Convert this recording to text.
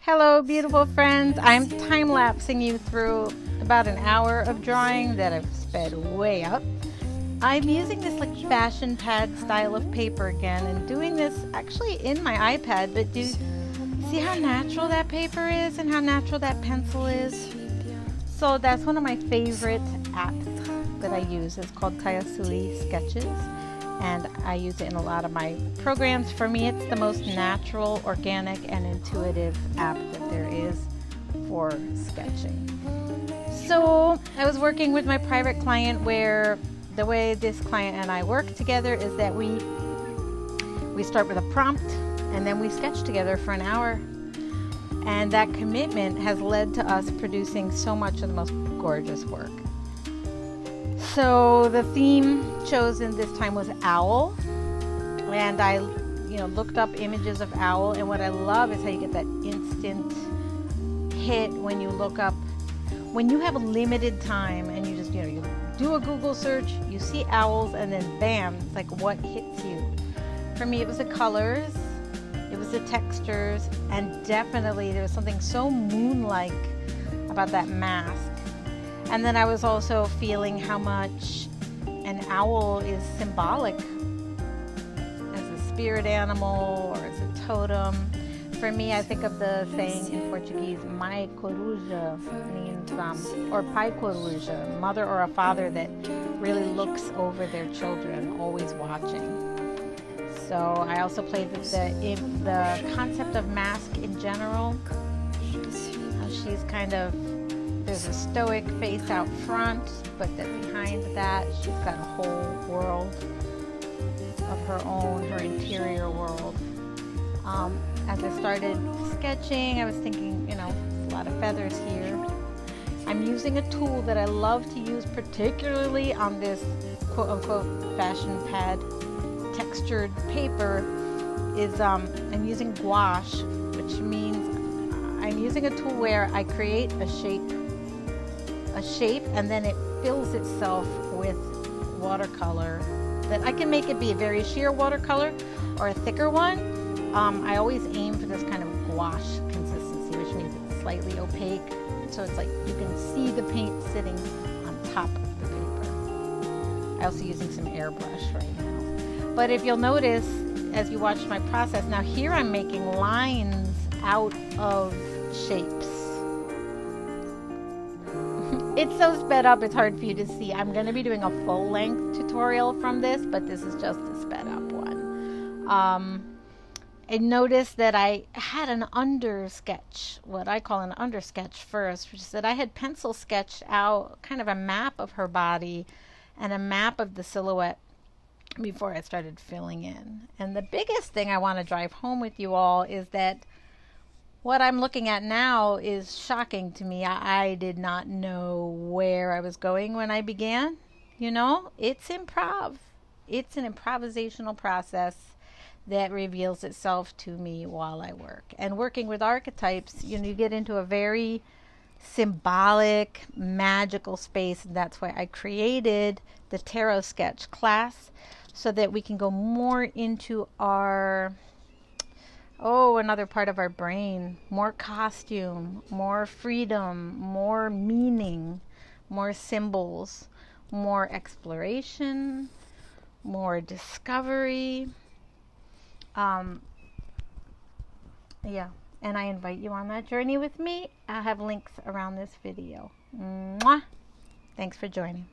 Hello beautiful friends, I'm time-lapsing you through about an hour of drawing that I've sped way up. I'm using this like fashion pad style of paper again and doing this actually in my iPad, but do you see how natural that paper is and how natural that pencil is? So that's one of my favorite apps that I use. It's called Tayasui Sketches, and I use it in a lot of my programs. For me, it's the most natural, organic, and intuitive app that there is for sketching. So I was working with my private client where the way this client and I work together is that we start with a prompt and then we sketch together for an hour. And that commitment has led to us producing so much of the most gorgeous work. So the theme chosen this time was owl, and I looked up images of owl, and what I love is how you get that instant hit when you look up, when you have a limited time and you just you do a Google search, you see owls, and then bam, it's like what hits you. For me, it was the colors, it was the textures, and definitely there was something so moon-like about that mask. And then I was also feeling how much an owl is symbolic as a spirit animal or as a totem. For me, I think of the saying in Portuguese, Mãe Coruja means, or Pai Coruja, mother or a father that really looks over their children, always watching. So I also played with the concept of mask in general. She's kind of, there's a stoic face out front, but then behind that, she's got a whole world of her own, her interior world. As I started sketching, I was thinking, a lot of feathers here. I'm using a tool that I love to use, particularly on this quote-unquote fashion pad textured paper, is I'm using gouache, which means I'm using a tool where I create a shape, and then it fills itself with watercolor. That I can make it be a very sheer watercolor or a thicker one. I always aim for this kind of gouache consistency, which means it's slightly opaque, so it's like you can see the paint sitting on top of the paper. I'm also using some airbrush right now. But if you'll notice, as you watch my process, now here I'm making lines out of shapes. It's so sped up, it's hard for you to see. I'm going to be doing a full-length tutorial from this, but this is just a sped up one. I noticed that I had an undersketch, what I call an undersketch first, which is that I had pencil sketched out kind of a map of her body and a map of the silhouette before I started filling in. And the biggest thing I want to drive home with you all is that what I'm looking at now is shocking to me. I did not know where I was going when I began. It's improv. It's an improvisational process that reveals itself to me while I work. And working with archetypes, you get into a very symbolic, magical space. And that's why I created the tarot sketch class, so that we can go more into another part of our brain, more costume, more freedom, more meaning, more symbols, more exploration, more discovery. And I invite you on that journey with me. I'll have links around this video. Mwah! Thanks for joining.